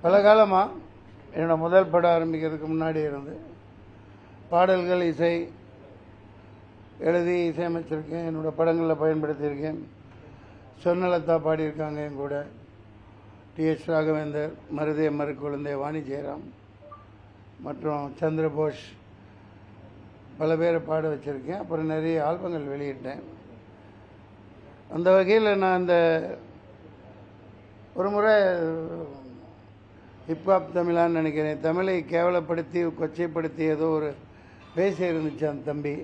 பல காலமாக என்னோட முதல் படம் ஆரம்பிக்கிறதுக்கு முன்னாடி இருந்து பாடல்கள் இசை எழுதி இசையமைச்சிருக்கேன். என்னோடய படங்களில் பயன்படுத்தியிருக்கேன். சொர்ணலதா பாடியிருக்காங்க என் கூட, டி.எஸ். ராகவேந்தர், மருதே மறுக்குழந்தை, வாணி ஜெயராம் மற்றும் சந்திரபோஸ் பல பேரை பாட வச்சுருக்கேன். அப்புறம் நிறைய ஆல்பங்கள் வெளியிட்டேன். அந்த வகையில் நான் அந்த ஒரு முறை ஹிப்ஹாப் தமிழான்னு நினைக்கிறேன், தமிழை கேவலப்படுத்தி கொச்சைப்படுத்தி ஏதோ ஒரு பேசி இருந்துச்சு அந்த தம்பி.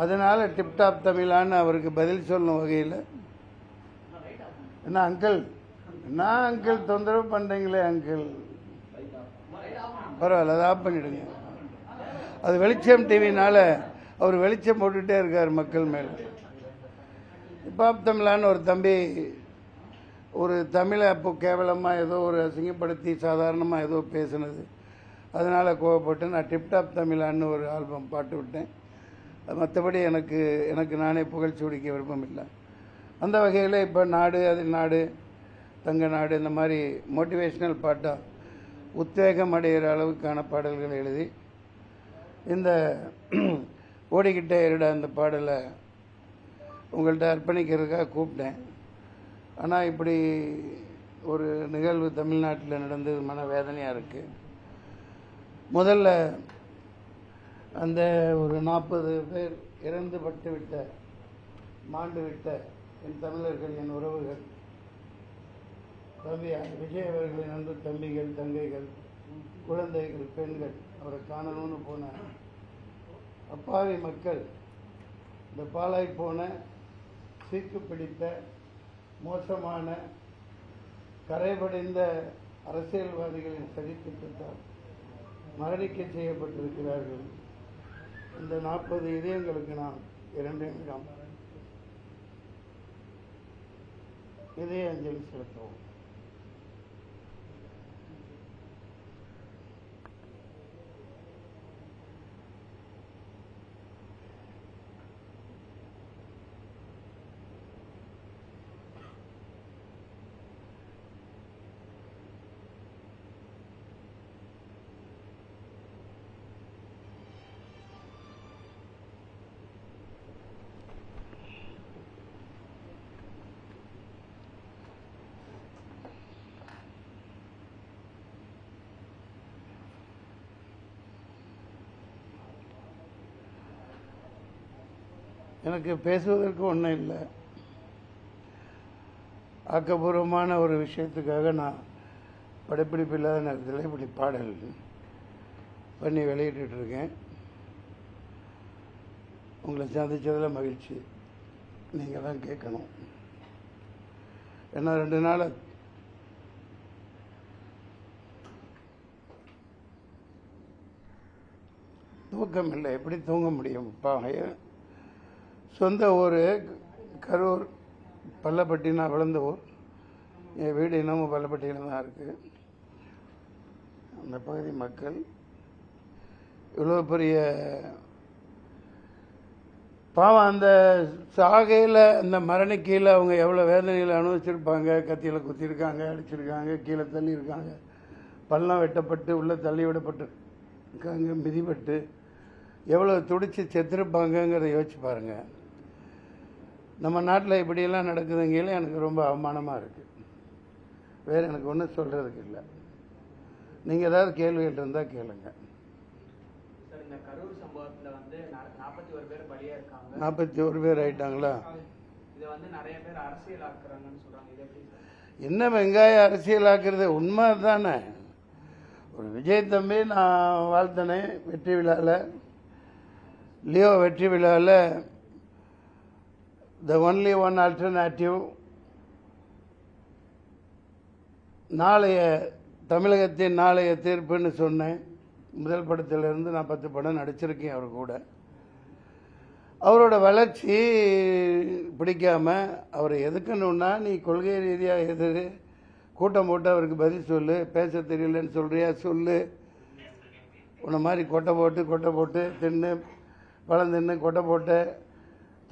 அதனால் டிப்டாப் தமிழான்னு அவருக்கு பதில் சொல்லும் வகையில், என்ன அங்கிள், நான் அங்கிள் தொந்தரவு பண்ணுறீங்களே அங்கிள், பரவாயில்ல அதை ஆஃப் பண்ணிவிடுங்க. அது வெளிச்சம் டிவினால் அவர் வெளிச்சம் போட்டுகிட்டே இருக்கார் மக்கள் மேலே. ஹிப்ஹாப் தமிழான்னு ஒரு தம்பி ஒரு தமிழை அப்போ கேவலமாக ஏதோ ஒரு அசிங்கப்படுத்தி சாதாரணமாக ஏதோ பேசுனது, அதனால் கோவப்பட்டு நான் டிப்டாப் தமிழான்னு ஒரு ஆல்பம் பாட்டு விட்டேன். மற்றபடி எனக்கு நானே புகழ்ச்சி உடிக்க விருப்பம் இல்லை. அந்த வகையில் இப்போ நாடு அது நாடு தங்க நாடு இந்த மாதிரி மோட்டிவேஷ்னல் பாட்டாக உத்வேகம் அடைகிற அளவுக்கான பாடல்கள் எழுதி இந்த ஓடிக்கிட்டே இருட அந்த பாடலை உங்கள்கிட்ட அர்ப்பணிக்கிறதுக்காக கூப்பிட்டேன். ஆனால் இப்படி ஒரு நிகழ்வு தமிழ்நாட்டில் நடந்தது மனவேதனையாக இருக்குது. முதல்ல அந்த ஒரு 40 பேர் இறந்து பட்டு விட்ட மாண்டு விட்ட என் தமிழர்கள், என் உறவுகள், தம்பி விஜய் அவர்களின் அன்பு தம்பிகள், தங்கைகள், குழந்தைகள், பெண்கள், அவரை காணணும்னு போன அப்பாவி மக்கள், இந்த பாலாய் போன சீக்கு பிடித்த மோசமான கரைபடைந்த அரசியல்வாதிகளின் சதித்திட்டத்தால் மரணிக்க செய்யப்பட்டிருக்கிறார்கள். இந்த 40 இதயங்களுக்கு நாம் 2 நிமிடம் இதய அஞ்சலி செலுத்துவோம். எனக்கு பேசுவதற்கு ஒன்றும் இல்லை. ஆக்கப்பூர்வமான ஒரு விஷயத்துக்காக நான் படப்பிடிப்பு இல்லாத நேரத்தில் இப்படி பாடல் பண்ணி வெளியிட்டுருக்கேன். உங்களை சந்தித்ததில் மகிழ்ச்சி. நீங்கள் தான் கேட்கணும். ஏன்னா 2 நாள் தூக்கம் இல்லை. எப்படி தூங்க முடியும்? சொந்த ஊர் கரூர், பள்ளப்பட்டி. நான் வளர்ந்த ஊர். என் வீடு இன்னமும் பள்ளப்பட்டியில் தான் இருக்குது. அந்த பகுதி மக்கள் இவ்வளோ பெரிய பாவம். அந்த சாகையில், அந்த மரணிக்கையில் அவங்க எவ்வளோ வேதனைகளை அனுபவிச்சிருப்பாங்க. கத்தியில் குத்திருக்காங்க, அடிச்சிருக்காங்க, கீழே தள்ளியிருக்காங்க, பள்ளம் வெட்டப்பட்டு உள்ளே தள்ளி விடப்பட்டு இருக்காங்க, மிதிப்பட்டு எவ்வளோ துடிச்சு செத்துருப்பாங்கங்கிறத யோசிச்சு பாருங்கள். நம்ம நாட்டில் இப்படியெல்லாம் நடக்குதுங்கையில் எனக்கு ரொம்ப அவமானமாக இருக்குது. வேறு எனக்கு ஒன்றும் சொல்கிறதுக்கு இல்லை. நீங்கள் ஏதாவது கேள்விகள் இருந்தால் கேளுங்க. சார், இந்த கரூர் சம்பவத்தில் வந்து 41 பேர் பலியாக இருக்காங்க. 41 பேர் ஆயிட்டாங்களா? இதை வந்து நிறைய பேர் அரசியல் ஆக்குறாங்கன்னு சொல்கிறாங்க. இது எப்படி சார்? என்ன வெங்காய அரசியலாக்குறது? உண்மை தானே. ஒரு விஜய் தம்பி நான் வாழ்த்தனேன் வெற்றி விழாவில், லியோ வெற்றி விழாவில். The only one alternative. நாளைய தமிழகத்தின் நாளைய தீர்ப்புன்னு சொன்னேன். முதல் படத்திலிருந்து நான் 10 படம் நடிச்சிருக்கேன் அவர் கூட. அவரோட வளர்ச்சி பிடிக்காம அவரை எதுக்கணுன்னா, நீ கொள்கை ரீதியாக எதிர் கூட்டம் போட்டு அவருக்கு பதில் சொல்லு. பேச தெரியலன்னு சொல்கிறியா சொல்லு. உன்னை மாதிரி கொட்டை போட்டு தின்னு பழம் தின்னு கொட்டை போட்டு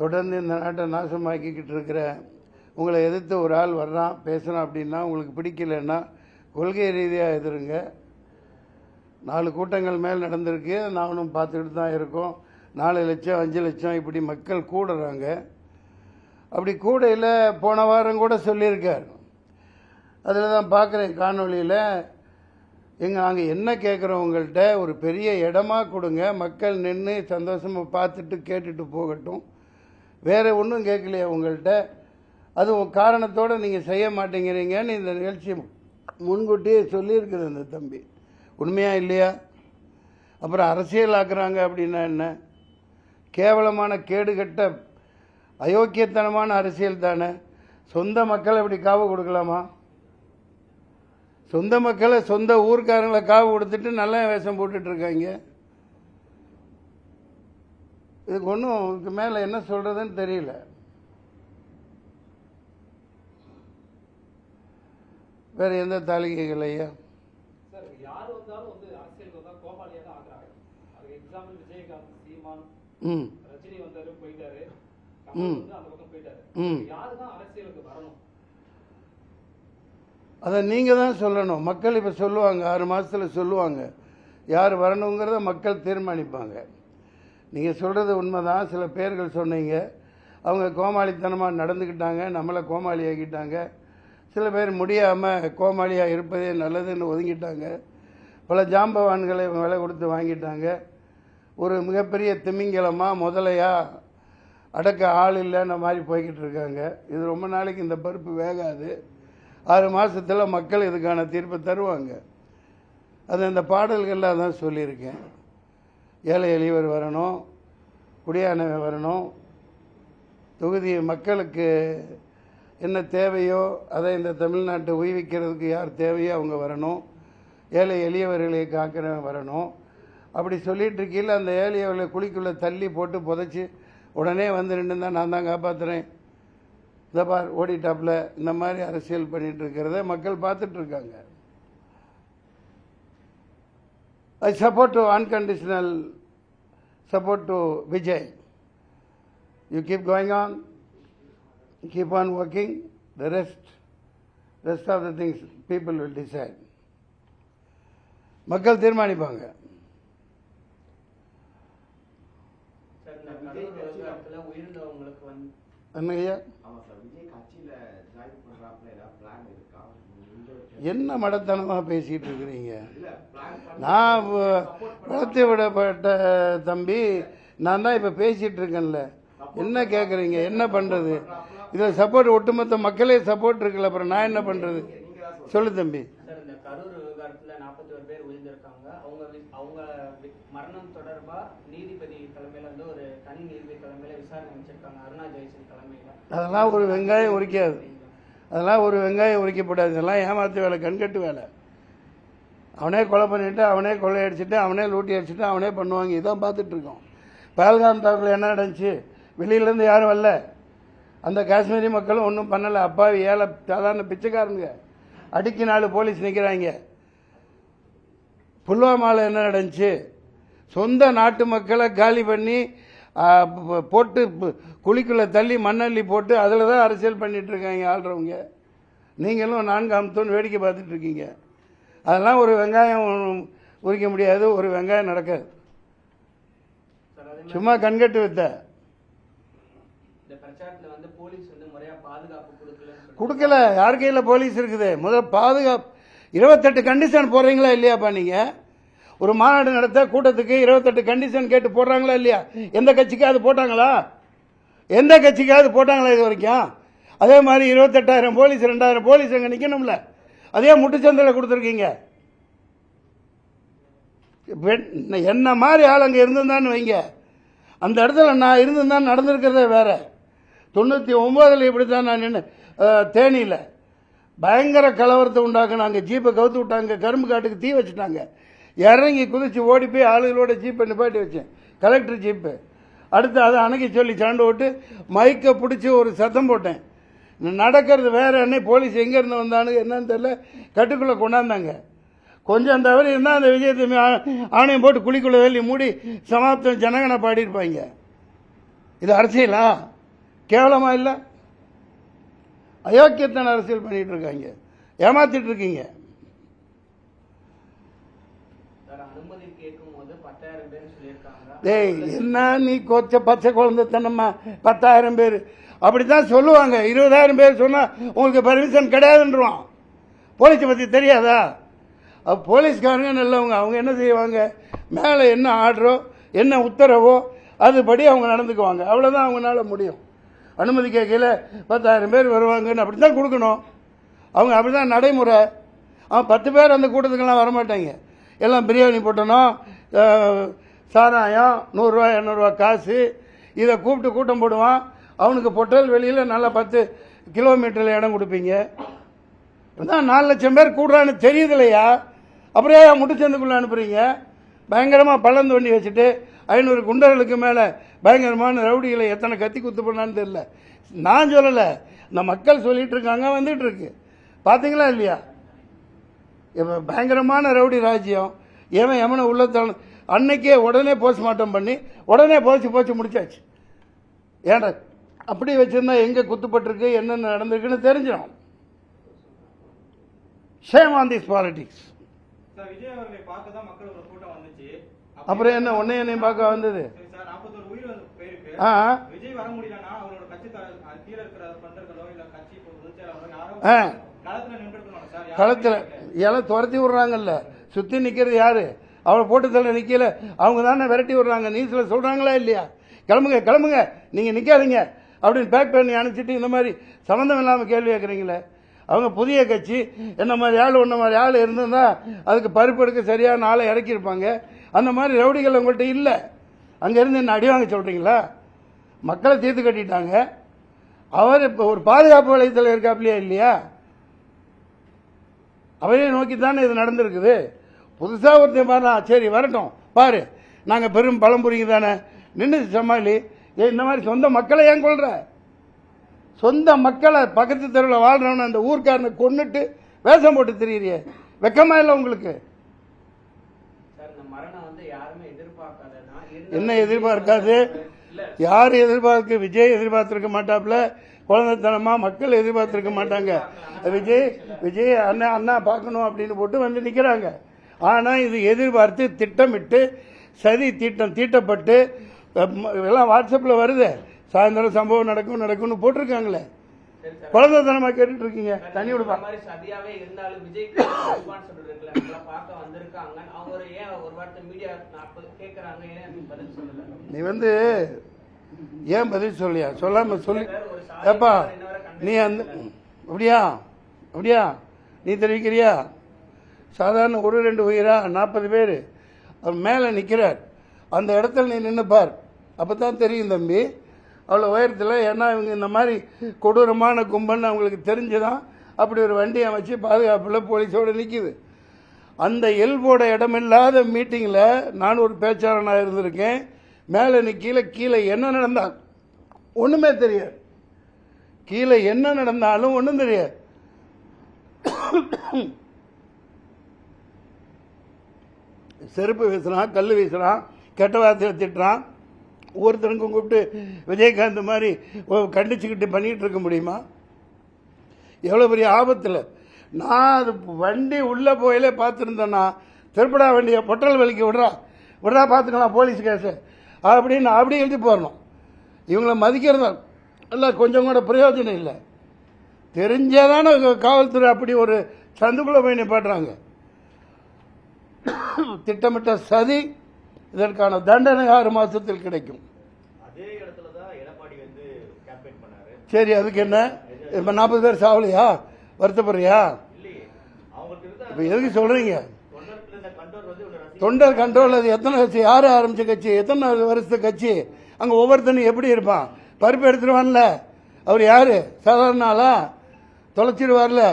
தொடர்ந்து இந்த நாட்டை நாசமாக்கிக்கிட்டு இருக்கிற உங்களை எதிர்த்து ஒரு ஆள் வர்றான் பேசுகிறான் அப்படின்னா, உங்களுக்கு பிடிக்கலன்னா கொள்கை ரீதியாக எதிருங்க. 4 கூட்டங்கள் மேல் நடந்திருக்கு, நானும் பார்த்துக்கிட்டு தான் இருக்கோம். 4 லட்சம் 5 லட்சம் இப்படி மக்கள் கூடுறாங்க. அப்படி கூடையில் போன வாரம் கூட சொல்லியிருக்கார். அதில் தான் பார்க்குறேன் காணொலியில், நாங்கள் என்ன கேட்குறோம், உங்கள்கிட்ட ஒரு பெரிய இடமா கொடுங்க, மக்கள் நின்று சந்தோஷமாக பார்த்துட்டு கேட்டுட்டு போகட்டும், வேறு ஒன்றும் கேட்கலையா உங்கள்கிட்ட, அது காரணத்தோடு நீங்கள் செய்ய மாட்டேங்கிறீங்கன்னு இந்த நிகழ்ச்சி முன்கூட்டியே சொல்லியிருக்குது அந்த தம்பி. உண்மையா இல்லையா? அப்புறம் அரசியல் ஆக்குறாங்க அப்படின்னா என்ன? கேவலமான கேடுகட்ட அயோக்கியத்தனமான அரசியல் தானே. சொந்த மக்களை இப்படி காவு கொடுக்கலாமா? சொந்த மக்களை சொந்த ஊர்க்காரங்களை காவு கொடுத்துட்டு நல்ல வேஷம் போட்டுட்டு இருக்காங்க. இதுக்கு ஒன்றும் இதுக்கு மேலே என்ன சொல்றதுன்னு தெரியல. வேற எந்த தாலிகைகள் ஐயா? சார், யார் வந்தாலும் அரசியலுக்கு வந்தா கோபாலியா தான் ஆகுறாங்க. அது எக்ஸாம்பிள் விஜயகாந்த், சீமான், ரஜினி வந்தாரு போயிட்டாரு, கமல் அந்த பக்கம் போயிட்டாரு. யாரு தான் அரசியலுக்கு வரணும்? அதை நீங்கள் தான் சொல்லணும். மக்கள் இப்போ சொல்லுவாங்க, 6 மாதத்தில் சொல்லுவாங்க யார் வரணுங்கிறத மக்கள் தீர்மானிப்பாங்க. நீங்கள் சொல்கிறது உண்மைதான். சில பேர்கள் சொன்னீங்க, அவங்க கோமாளித்தனமாக நடந்துக்கிட்டாங்க, நம்மளை கோமாளி ஆக்கிட்டாங்க. சில பேர் முடியாமல் கோமாளியாக இருப்பதே நல்லதுன்னு ஒதுங்கிட்டாங்க. பல ஜாம்பவான்களை விலை கொடுத்து வாங்கிட்டாங்க. ஒரு மிகப்பெரிய திமிங்கலமாக முதலையா அடக்க ஆள் இல்லைன்ற மாதிரி போய்கிட்டு இருக்காங்க. இது ரொம்ப நாளைக்கு இந்த பருப்பு வேகாது. 6 மாதத்தில் மக்கள் இதுக்கான தீர்ப்பை தருவாங்க. அது அந்த பாடல்களில் தான் சொல்லியிருக்கேன். ஏழை எளியவர் வரணும், குடியானவன் வரணும், தொகுதி மக்களுக்கு என்ன தேவையோ அதை இந்த தமிழ்நாட்டை உய்விக்கிறதுக்கு யார் தேவையோ அவங்க வரணும், ஏழை எளியவர்களை காக்கிறவன் வரணும். அப்படி சொல்லிட்டு இருக்கையில் அந்த ஏழையவர்களை குழிக்குள்ளே தள்ளி போட்டு புதைச்சி உடனே வந்து நின்று தான் நான் தான் காப்பாற்றுறேன், இந்த பார் ஓடிட்டாப்பில், இந்த மாதிரி அரசியல் பண்ணிட்டு இருக்கிறத மக்கள் பார்த்துட்டு இருக்காங்க. I support to unconditional support to Vijay. You keep going on, keep on working, the rest of the things people will decide. மக்கள் தீர்மானிப்பாங்க. என்னையா என்ன மடத்தனமாக பேசிட்டு இருக்கிறீங்க? நான் வளர்த்து விடப்பட்ட தம்பி, நான் தான் இப்போ பேசிட்டு இருக்கேன்ல, என்ன கேட்குறீங்க? என்ன பண்ணுறது? இதில் சப்போர்ட் ஒட்டுமொத்த மக்களே சப்போர்ட் இருக்குல்ல, அப்புறம் நான் என்ன பண்ணுறது? சொல்லு தம்பி. சார், இந்த கரூர் விவகாரத்தில் 41 பேர் உயிரிழந்திருக்காங்க. அவங்க மரணம் தொடர்பாக நீதிபதி தலைமையில் ஒரு தனி நீதிபதி தலைமையில் விசாரணை வச்சிருக்காங்க, அருணா ஜெயசிங் தலைமையில். அதெல்லாம் ஒரு வெங்காயம் உரிக்காது, அதெல்லாம் ஒரு வெங்காயம் உரிக்கப்படாது. இதெல்லாம் ஏமாத்து வேலை, கண்கட்டு வேலை. அவனே கொலை பண்ணிட்டு, அவனே கொள்ளை அடிச்சுட்டு, அவனே லூட்டி அடிச்சுட்டு அவனே பண்ணுவாங்க. இதான் பார்த்துட்டு இருக்கோம். பஹல்காம் தாக்குல என்ன நடந்துச்சு? வெளியிலேருந்து யாரும் வரல, அந்த காஷ்மீரி மக்களும் ஒன்றும் பண்ணலை. அப்பாவி ஏழை சாதாரண பிச்சைக்காரனுங்க, அடிக்கி 4 போலீஸ் நிற்கிறாங்க. புல்வாமாவில் என்ன நடந்துச்சு? சொந்த நாட்டு மக்களை காலி பண்ணி போட்டு குழிக்குள்ளே தள்ளி மண்ணள்ளி போட்டு அதில் தான் அரசியல் பண்ணிட்டு இருக்காங்க ஆள்றவங்க. நீங்களும் 4 அமுத்தோன்னு வேடிக்கை பார்த்துட்டு இருக்கீங்க. அதெல்லாம் ஒரு வெங்காயம் உரிக்க முடியாது, ஒரு வெங்காயம் நடக்காது. சும்மா கண்கட்டு வித்த. கொடுக்கல, யார் கையில் போலீஸ் இருக்குது? முதல்ல பாதுகாப்பு 28 கண்டிஷன் போடுறீங்களா இல்லையாப்பா? நீங்கள் ஒரு மாநாடு நடத்த கூட்டத்துக்கு 28 கண்டிஷன் கேட்டு போடுறாங்களா இல்லையா? எந்த கட்சிக்காவது போட்டாங்களா? எந்த கட்சிக்காவது போட்டாங்களா இது வரைக்கும்? அதே மாதிரி 28,000 போலீஸ் 2,000 போலீஸ் அங்கே நிற்கணும்ல, அதே முட்டுச்சந்தையில் கொடுத்துருக்கீங்க. என்ன மாதிரி ஆள் அங்கே இருந்திருந்தான்னு வைங்க, அந்த இடத்துல நான் இருந்திருந்தான் நடந்திருக்கிறதே வேற. 99 இப்படி தான் நான் நின்று தேனியில் பயங்கர கலவரத்தை உண்டாக்குனாங்க. ஜீப்பை கவுத்து விட்டாங்க, கரும்பு காட்டுக்கு தீ வச்சுட்டாங்க. இறங்கி குதிச்சு ஓடி போய் ஆளுகளோட ஜீப்பை நிப்பாட்டி வச்சேன், கலெக்டர் ஜீப்பு. அடுத்து அதை அணைக்க சொல்லி சண்டை விட்டு மைக்கை பிடிச்சி ஒரு சத்தம் போட்டேன். நடக்கிறது வேற என்ன, போலீஸ் எங்கேருந்து வந்தானு என்னன்னு தெரியல, கட்டுக்குள்ளே கொண்டாந்தாங்க. கொஞ்சம் தவறு இருந்தால் அந்த விஜயத்தை ஆணையம் போட்டு குழிக்குள்ளே வெளியே மூடி சமாப்தம் ஜனகனை பாடியிருப்பாங்க. இது அரசியலா? கேவலமா இல்லை? அயோக்கியத்தன அரசியல் பண்ணிட்டு இருக்காங்க, ஏமாத்திட்டு இருக்கீங்க. சார் அனுமதி கேட்கும் போது 10,000 பேர் சொல்லியிருக்காங்க. டேய் என்ன நீ பச்சை குழந்தைத்தனமா 10,000 பேர் அப்படித்தான் சொல்லுவாங்க. 20,000 பேர் சொன்னால் உங்களுக்கு பர்மிஷன் கிடையாதுன்றான். போலீஸை பற்றி தெரியாதா? போலீஸ்காரங்க நல்லவங்க. அவங்க என்ன செய்வாங்க, மேலே என்ன ஆர்டரோ என்ன உத்தரவோ அதுபடி அவங்க நடந்துக்குவாங்க. அவ்வளோதான் அவங்களால முடியும். அனுமதி கேட்கல 10,000 பேர் வருவாங்கன்னு அப்படி தான் கொடுக்கணும். அவங்க அப்படி தான் நடைமுறை. 10 பேர் அந்த கூட்டத்துக்கெல்லாம் வரமாட்டாங்க. எல்லாம் பிரியாணி போட்டணும், சாராயம் 100 ரூபா 200 ரூபா காசு, இதை கூப்பிட்டு கூட்டம் போடுவான். அவனுக்கு பொட்டல் வெளியில் நல்லா 10 கிலோமீட்டரில் இடம் கொடுப்பீங்க. தான் 4 லட்சம் பேர் கூடுறான்னு தெரியுது இல்லையா? அப்படியே முட்டுச்சந்துக்குள்ளே அனுப்புறீங்க. பயங்கரமாக பள்ளம் தோண்டி வச்சுட்டு 500 குண்டர்களுக்கு மேலே பயங்கரமான ரவுடிகளை எத்தனை கத்தி குத்து பண்ணான்னு தெரியல. நான் சொல்லலை, இந்த மக்கள் சொல்லிட்டு இருக்காங்க, வந்துட்டு இருக்கு. பார்த்தீங்களா இல்லையா? இப்போ பயங்கரமான ரவுடி ராஜ்யம். எவனை உள்ள அன்னைக்கே உடனே போஸ்ட்மார்ட்டம் பண்ணி உடனே போச்சு முடிச்சாச்சு. ஏன்டா அப்படி வச்சிருந்தா எங்கே குத்துப்பட்டிருக்கு என்னென்ன நடந்திருக்குன்னு தெரிஞ்சிடும். Shame on this politics. Vijay அவர்களை பார்க்க தான் மக்கள் ஒரு கூட்டம் வந்துச்சு. அப்புறம் என்ன உன்னையும் பார்க்க வந்தது? 41 உயிர் போயிருக்கு. விஜய் வர முடியலன்னா அவரோட கட்சி கீழே இருக்கிற தொண்டர்களோ இல்ல கட்சி யாரோ களத்துல நின்றுக்கணும் சார். களத்துல எல்லாம் துரத்தி விடுறாங்கல்ல. சுத்தி நிக்கிறது யாரு? அவளை போட்டு தள்ள நிக்கல, அவங்க தானே விரட்டி விடுறாங்க. நியூஸ்ல சொல்றாங்களா இல்லையா? கிளம்புங்க நீங்க நிக்காதீங்க அப்படின்னு பேக் பண்ணி அனுப்பிச்சிட்டு இந்த மாதிரி சம்பந்தம் இல்லாம கேள்வி கேட்குறீங்களே. அவங்க புதிய கட்சி, என்ன மாதிரி ஆள் ஒன்ன மாதிரி ஆள் இருந்திருந்தா அதுக்கு பருப்பு எடுக்க சரியான ஆளை இறக்கியிருப்பாங்க. அந்த மாதிரி ரவுடிகள் உங்கள்கிட்ட இல்லை. அங்கேருந்து என்ன அடி வாங்க சொல்கிறீங்களா? மக்களை தீர்த்து கட்டிட்டாங்க. அவர் இப்போ ஒரு பாதுகாப்பு வளையத்தில் இருக்காப்லையா இல்லையா? அவரே நோக்கி தானே இது நடந்திருக்குது. புதுசாக ஒருத்தன் பாரு, சரி வரட்டும் பாரு, நாங்கள் பெரும் பழம்புரிங்க தானே நின்று சமாளி. இந்த மாதிரி சொந்த மக்களை ஏன் கொள்ற? சொந்த மக்களை பக்கத்து தெருவில் வாழ்றவன அந்த ஊர்க்காரனை கொன்னுட்டு வேஷம் போட்டு தெரியுறியே, வெக்கமா இல்லை உங்களுக்கு? என்ன எதிர்பார்க்காது? யார் எதிர்பார்க்கு? விஜய் எதிர்பார்த்திருக்க மாட்டாப்ல. குழந்தைத்தனமா மக்கள் எதிர்பார்த்திருக்க மாட்டாங்க. விஜய் அண்ணா பார்க்கணும் அப்படின்னு போட்டு வந்து நிற்கிறாங்க. ஆனால் இது எதிர்பார்த்து திட்டமிட்டு சதி தீட்டப்பட்டு எல்லாம் வாட்ஸ்அப்பில் வருது. சாயந்தரம் சம்பவம் நடக்கும்னு போட்டிருக்காங்களே. குழந்தைத்தனமா கேட்டுட்டு இருக்கீங்க. தண்ணி விடுப்பா. நீ வந்து ஏன் பதில் சொல்லியா? சொல்லாம சொல்லி ஏப்பா நீ அந்த அப்படியா நீ தெரிவிக்கிறியா? சாதாரண 1-2 உயிரா 40 பேர் அவர் மேலே நிற்கிறார். அந்த இடத்துல நீ நின்று பார், அப்பதான் தெரியும் தம்பி. அவ்வளோ உயரத்தில். ஏன்னா இவங்க இந்த மாதிரி கொடூரமான கும்பல்னு அவங்களுக்கு தெரிஞ்சுதான் அப்படி ஒரு வண்டி அமைச்சு பாதுகாப்பில் போலீஸோடு நிற்கிது. அந்த எல்போட இடமில்லாத மீட்டிங்கில் நான் ஒரு பேச்சாளனாக இருந்திருக்கேன். மேலே கீழே என்ன நடந்தால் ஒன்றுமே தெரியாது. கீழே என்ன நடந்தாலும் ஒன்றும் தெரியாது. செருப்பு வீசுறான், கல் வீசுறான், கெட்ட வார்த்தையை திட்டுறான். ஒவ்வொருத்தருக்கும் கூப்பிட்டு விஜயகாந்த் மாதிரி கண்டிச்சுக்கிட்டு பண்ணிட்டு இருக்க முடியுமா? எவ்வளோ பெரிய ஆபத்தில். நான் அது வண்டி உள்ளே போயிலே பார்த்துருந்தேன்னா திருப்படா வண்டியை பொட்டல் வலிக்க விடுறா பார்த்துக்கலாம் போலீஸ் கேஸு அப்படின்னு அப்படி எழுதி போடணும். இவங்கள மதிக்கிறதா இல்லை, கொஞ்சம் கூட பிரயோஜனம் இல்லை. தெரிஞ்சாதானே காவல்துறை அப்படி ஒரு சந்துக்குள்ளே போய் நிப்பாட்டுறாங்க. திட்டமிட்ட சதி. இதற்கான தண்டனை 6 மாசத்தில் கிடைக்கும். அதே இடத்துல தான் எடப்பாடி வந்து கேம்பெயின் பண்ணாரு. சரி, அதுக்கு என்ன? இப்ப 40 பேர் சாவலையா? வருத்தப்படுறியா? இப்ப எதுக்கு சொல்றீங்க? தொண்டர் கண்ட்ரோல். அது எத்தனை கட்சி? யாரு ஆரம்பிச்ச கட்சி? எத்தனை வருஷத்து கட்சி? அங்க ஒவ்வொருத்தனும் எப்படி இருப்பான்? பருப்பு எடுத்துருவான்ல. அவர் யாரு? சாதாரண ஆளா? தொலைச்சிடுவார்ல.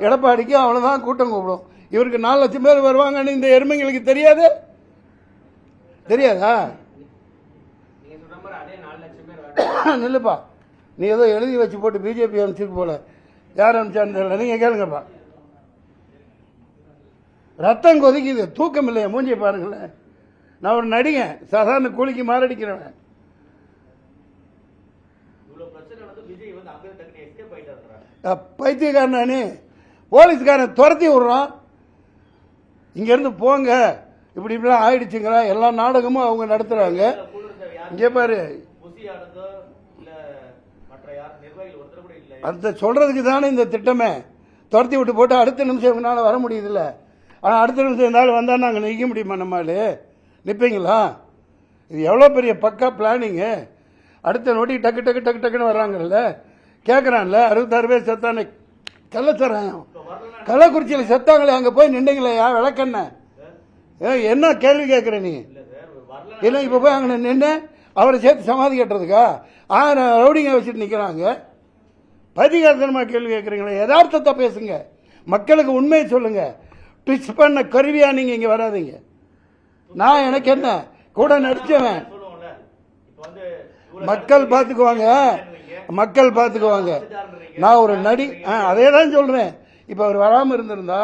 எடப்பாடிக்கு அவ்வளவுதான் கூட்டம் கூப்பிடும். இவருக்கு 4 லட்சம் பேர் வருவாங்கன்னு இந்த எருமைங்களுக்கு தெரியாதா? நில்லுப்பா. நீ ஏதோ எழுதி வச்சு போட்டு பிஜேபி அனுப்பிச்சிட்டு போல. யார் அனுப்பிச்சான்னு தெரியல. நீங்க கேளுங்கப்பா. ரத்தம் கொதிக்குது, தூக்கம் இல்லையா? மூஞ்சியை பாருங்களேன். நான் ஒரு நடிகன், சாதாரண கூலிக்கு மாரடிக்கிறவன். பைத்தியக்காரனே. போலீஸ்காரன் துரத்தி விடுறான். இங்க இருந்து போங்க, இப்படிலாம் ஆயிடுச்சுங்களா? எல்லா நாடகமும் அவங்க நடத்துகிறாங்க. இங்கே பாரு, அந்த சொல்கிறதுக்கு தானே இந்த திட்டமே. துரத்தி விட்டு போட்டு அடுத்த நிமிஷம் இவங்களால வர முடியுதுல்ல. ஆனால் அடுத்த நிமிஷம் இருந்தாலும் வந்தால் நாங்கள் நிற்க முடியுமா? நம்மளால் நிற்பீங்களா? இது எவ்வளோ பெரிய பக்கா பிளானிங்கு. அடுத்த நோட்டி டக்கு டக்கு டக்கு டக்குன்னு வர்றாங்கல்ல. கேட்குறான்ல, 66 பேர் செத்தானே கள்ளச்சாராயம் கள்ளக்குறிச்சியில் செத்தாங்களே, அங்கே போய் நின்றுங்களேயா விளக்கண்ண? என்ன கேள்வி கேட்குற நீ? இல்லை இப்போ போய் அங்கே நின்று அவரை சேர்த்து சமாதி கட்டுறதுக்கா 1000 ரவுடிங்க வச்சுட்டு நிற்கிறாங்க. பதிகாரத்தனமாக கேள்வி கேட்குறீங்களே. யதார்த்தத்தை பேசுங்க, மக்களுக்கு உண்மையை சொல்லுங்க. ட்விச் பண்ண கருவியா நீங்கள் இங்கே வராதிங்க. நான் எனக்கு என்ன கூட நடிச்சவன். மக்கள் பார்த்துக்குவாங்க, மக்கள் பார்த்துக்குவாங்க. நான் ஒரு நடி, அதே தான் சொல்கிறேன். இப்போ அவர் வராமல் இருந்திருந்தா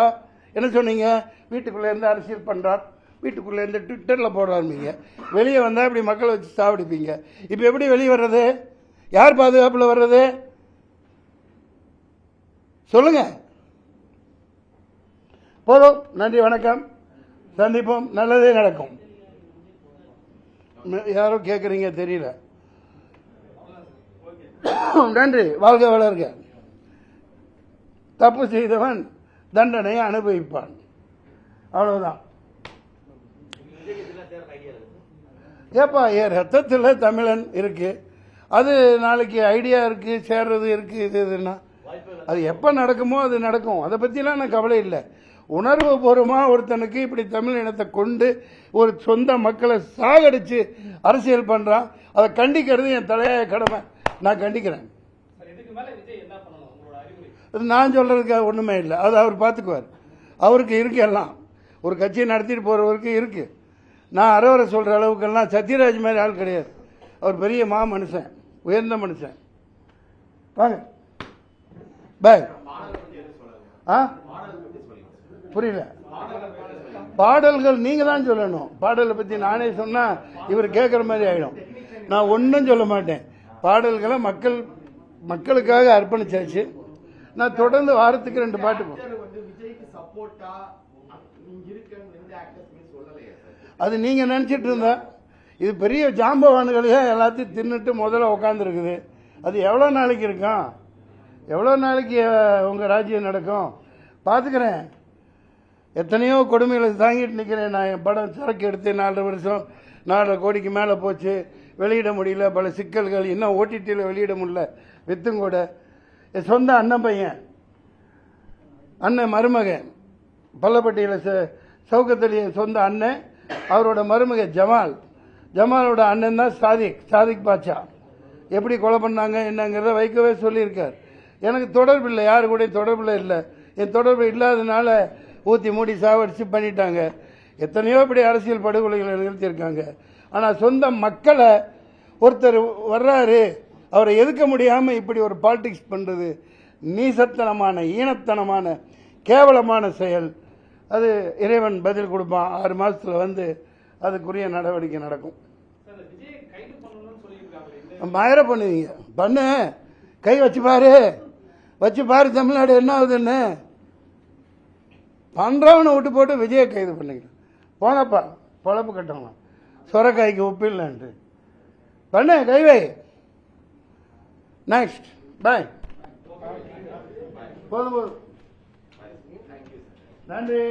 என்ன சொன்னீங்க? வீட்டுக்குள்ளே இருந்து அரசியல் பண்ணுறார், வீட்டுக்குள்ளே இருந்து ட்விட்டரில் போடுறாருப்பீங்க. வெளியே வந்தால் இப்படி மக்களை வச்சு சாவடிப்பீங்க. இப்போ எப்படி வெளியே வர்றது? யார் பாதுகாப்பில் வர்றது? சொல்லுங்க. போதும். நன்றி, வணக்கம், சந்திப்போம். நல்லதே நடக்கும். யாரோ கேட்குறீங்க தெரியல. நன்றி, வாழ்க வளர்க. தப்பு செய்தவன் தண்டனையை அனுபவிப்பான். அவ்வளவுதான். ஏப்பா, ரத்தத்தில் தமிழன் இருக்கு. அது நாளைக்கு ஐடியா இருக்கு, சேர்றது இருக்கு. இதுன்னா அது எப்போ நடக்குமோ அது நடக்கும். அதை பற்றிலாம் நான் கவலை இல்லை. உணர்வு பூர்வமாக ஒருத்தனுக்கு இப்படி தமிழ் இனத்தை கொண்டு ஒரு சொந்த மக்களை சாகடிச்சு அரசியல் பண்ணுறான். அதை கண்டிக்கிறது என் தலையாய கடமை. நான் கண்டிக்கிறேன். நான் சொல்கிறதுக்கு ஒன்றுமே இல்லை. அது அவர் பார்த்துக்குவார். அவருக்கு இருக்கு எல்லாம். ஒரு கட்சியை நடத்திட்டு போகிறவருக்கு இருக்குது. நான் அறவரை சொல்கிற அளவுக்கெல்லாம் சத்யராஜ் மாதிரி ஆள் கிடையாது. அவர் பெரிய மனுஷன், உயர்ந்த மனுஷன். வாங்க பாய். புரியல. பாடல்கள் நீங்கள் தான் சொல்லணும். பாடலை பற்றி நானே சொன்னால் இவர் கேட்குற மாதிரி ஆகிடும். நான் ஒன்றும் சொல்ல மாட்டேன். பாடல்களை மக்களுக்காக அர்ப்பணிச்சாச்சு. நான் தொடர்ந்து வாரத்துக்கு 2 பாட்டு. அது நீங்க நினைச்சிட்டு இருந்தா, இது பெரிய ஜாம்பவான்களையே எல்லாத்தையும் தின்னுட்டு முதல்ல உட்காந்துருக்குது. அது எவ்வளோ நாளைக்கு இருக்கும்? எவ்வளோ நாளைக்கு உங்கள் ராஜ்யம் நடக்கும்? பார்த்துக்கிறேன். எத்தனையோ கொடுமைகளை தாங்கிட்டு நிற்கிறேன். நான் என் படம் சரக்கு எடுத்து 4 வருஷம் 4.5 கோடிக்கு மேலே போச்சு. வெளியிட முடியல. பல சிக்கல்கள். இன்னும் ஓடிடியில் வெளியிட முடியல. வித்தும் கூட. என் சொந்த அண்ணன் பையன், அண்ணன் மருமகன், பள்ளப்பட்டியில் சவுக்கத்தலி சொந்த அண்ணன். அவரோட மருமக ஜமாலோட அண்ணன் தான் சாதிக் பாட்சா. எப்படி கொலை பண்ணாங்க என்னங்கிறத வைக்கவே சொல்லியிருக்கார். எனக்கு தொடர்பு இல்லை, யாரு கூட தொடர்பில் இல்லை. என் தொடர்பு இல்லாததுனால ஊற்றி மூடி சாவடிச்சு பண்ணிட்டாங்க. எத்தனையோ இப்படி அரசியல் படுகொலைகளை நிகழ்த்தியிருக்காங்க. ஆனால் சொந்த மக்களை ஒருத்தர் வர்றாரு, அவரை எதுக்க முடியாமல் இப்படி ஒரு பாலிடிக்ஸ் பண்ணுறது நீசத்தனமான, ஈனத்தனமான, கேவலமான செயல். அது இறைவன் பதில் கொடுப்பான். 6 மாதத்தில் வந்து அதுக்குரிய நடவடிக்கை நடக்கும். மயிர பண்ணுவீங்க, பண்ணு, கை வச்சு பாரு தமிழ்நாடு என்ன ஆகுதுன்னு. பண்றவனை விட்டு போட்டு விஜயை கைது பண்ணிக்க போனப்பா. பொழப்பு கட்டணும். சொரக்காய்க்கு உப்பு இல்லைன்ட்டு பண்ணு, கைவை. நெக்ஸ்ட் பாய். போதும். நன்றி.